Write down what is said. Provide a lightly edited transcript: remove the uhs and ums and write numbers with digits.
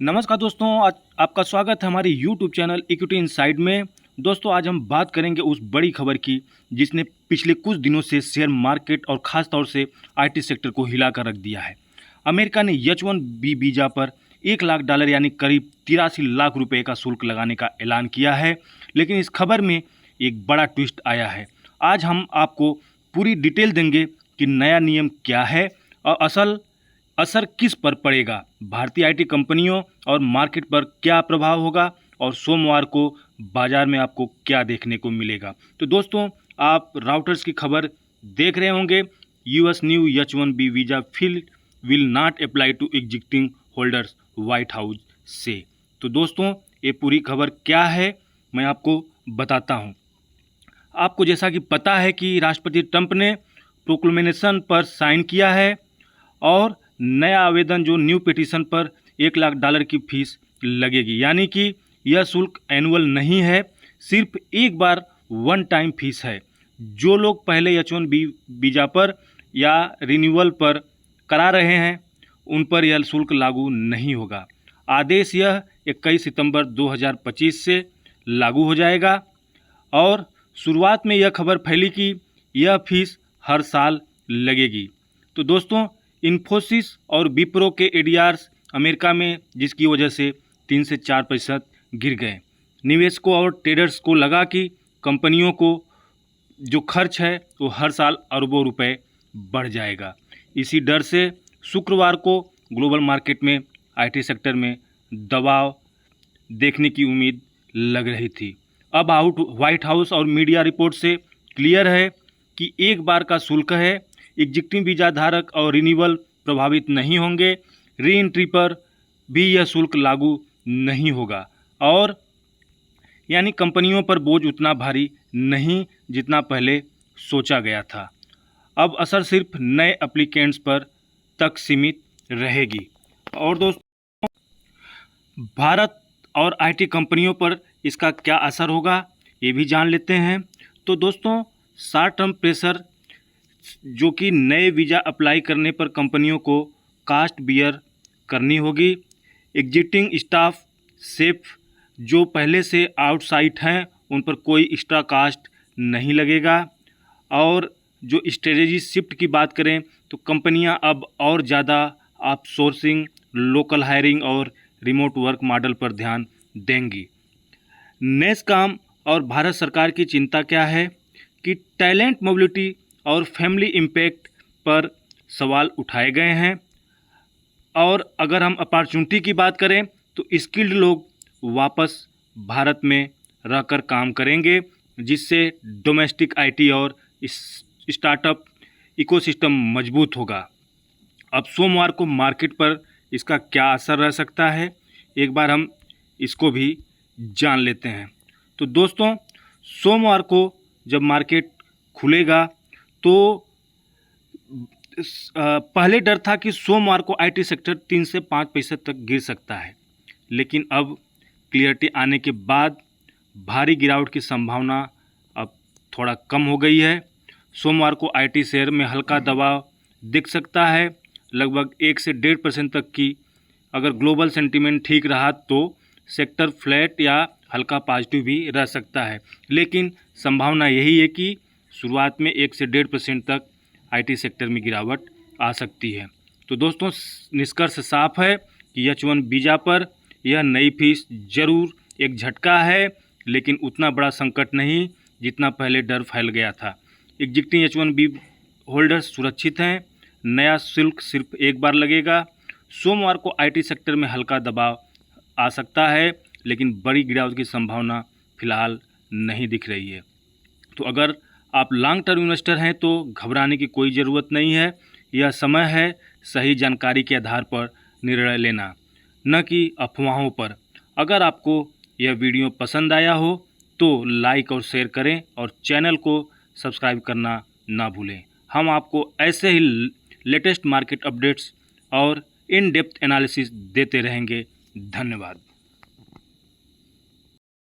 नमस्कार दोस्तों, आज आपका स्वागत है हमारे YouTube चैनल इक्विटी इनसाइड में। दोस्तों, आज हम बात करेंगे उस बड़ी खबर की जिसने पिछले कुछ दिनों से शेयर मार्केट और ख़ास तौर से आईटी सेक्टर को हिला कर रख दिया है। अमेरिका ने H-1B वीज़ा पर $1 लाख यानी करीब 83 लाख रुपए का शुल्क लगाने का ऐलान किया है। लेकिन इस खबर में एक बड़ा ट्विस्ट आया है। आज हम आपको पूरी डिटेल देंगे कि नया नियम क्या है और असर किस पर पड़ेगा, भारतीय आईटी कंपनियों और मार्केट पर क्या प्रभाव होगा और सोमवार को बाजार में आपको क्या देखने को मिलेगा। तो दोस्तों, आप राउटर्स की खबर देख रहे होंगे। US new H-1B visa will not apply to existing holders, White House से। तो दोस्तों, ये पूरी खबर क्या है मैं आपको बताता हूँ। आपको जैसा कि पता है कि राष्ट्रपति ट्रंप ने प्रोक्लेमेशन पर साइन किया है और नया आवेदन जो न्यू पिटीशन पर $1 लाख की फीस लगेगी, यानी कि यह शुल्क एनुअल नहीं है, सिर्फ एक बार वन टाइम फीस है। जो लोग पहले H-1B वीज़ा पर या रिन्यूअल पर करा रहे हैं उन पर यह शुल्क लागू नहीं होगा। आदेश यह 21 सितंबर 2025 से लागू हो जाएगा और शुरुआत में यह खबर फैली कि यह फीस हर साल लगेगी। तो दोस्तों, इन्फोसिस और विप्रो के एडीआर्स अमेरिका में जिसकी वजह से 3 से 4% गिर गए। निवेशकों और ट्रेडर्स को लगा कि कंपनियों को जो खर्च है वो हर साल अरबों रुपए बढ़ जाएगा। इसी डर से शुक्रवार को ग्लोबल मार्केट में आईटी सेक्टर में दबाव देखने की उम्मीद लग रही थी। अब व्हाइट हाउस और मीडिया रिपोर्ट से क्लियर है कि एक बार का शुल्क है, एग्जिस्टिंग वीज़ा धारक और रिन्यूअल प्रभावित नहीं होंगे। री एंट्री पर भी यह शुल्क लागू नहीं होगा और यानी कंपनियों पर बोझ उतना भारी नहीं जितना पहले सोचा गया था। अब असर सिर्फ नए एप्लीकेंट्स पर तक सीमित रहेगी। और दोस्तों, भारत और आईटी कंपनियों पर इसका क्या असर होगा ये भी जान लेते हैं। तो दोस्तों, शॉर्ट टर्म प्रेशर जो कि नए वीज़ा अप्लाई करने पर कंपनियों को कास्ट बियर करनी होगी। एग्जिस्टिंग स्टाफ सेफ जो पहले से आउटसाइड हैं उन पर कोई एक्स्ट्रा कास्ट नहीं लगेगा। और जो स्ट्रेटेजी शिफ्ट की बात करें तो कंपनियां अब और ज़्यादा आउटसोर्सिंग, लोकल हायरिंग और रिमोट वर्क मॉडल पर ध्यान देंगी। नेस्कॉम और भारत सरकार की चिंता क्या है कि टैलेंट मोबिलिटी और फैमिली इम्पैक्ट पर सवाल उठाए गए हैं। और अगर हम अपॉर्चुनिटी की बात करें तो स्किल्ड लोग वापस भारत में रहकर काम करेंगे, जिससे डोमेस्टिक आईटी और स्टार्टअप इकोसिस्टम मजबूत होगा। अब सोमवार को मार्केट पर इसका क्या असर रह सकता है, एक बार हम इसको भी जान लेते हैं। तो दोस्तों, सोमवार को जब मार्केट खुलेगा तो पहले डर था कि सोमवार को आईटी सेक्टर 3 से 5% तक गिर सकता है, लेकिन अब क्लियरिटी आने के बाद भारी गिरावट की संभावना अब थोड़ा कम हो गई है। सोमवार को आईटी शेयर में हल्का दबाव दिख सकता है, लगभग 1 से 1.5% तक की। अगर ग्लोबल सेंटीमेंट ठीक रहा तो सेक्टर फ्लैट या हल्का पॉजिटिव भी रह सकता है, लेकिन संभावना यही है कि शुरुआत में 1 से 1.5% तक आईटी सेक्टर में गिरावट आ सकती है। तो दोस्तों, निष्कर्ष साफ है कि H-1 वीज़ा पर यह नई फीस जरूर एक झटका है, लेकिन उतना बड़ा संकट नहीं जितना पहले डर फैल गया था। एग्जिस्टिंग H-1B होल्डर्स सुरक्षित हैं, नया शुल्क सिर्फ एक बार लगेगा। सोमवार को आईटी सेक्टर में हल्का दबाव आ सकता है, लेकिन बड़ी गिरावट की संभावना फिलहाल नहीं दिख रही है। तो अगर आप लॉन्ग टर्म इन्वेस्टर हैं तो घबराने की कोई ज़रूरत नहीं है। यह समय है सही जानकारी के आधार पर निर्णय लेना, न कि अफवाहों पर। अगर आपको यह वीडियो पसंद आया हो तो लाइक और शेयर करें और चैनल को सब्सक्राइब करना ना भूलें। हम आपको ऐसे ही लेटेस्ट मार्केट अपडेट्स और इन डेप्थ एनालिसिस देते रहेंगे। धन्यवाद।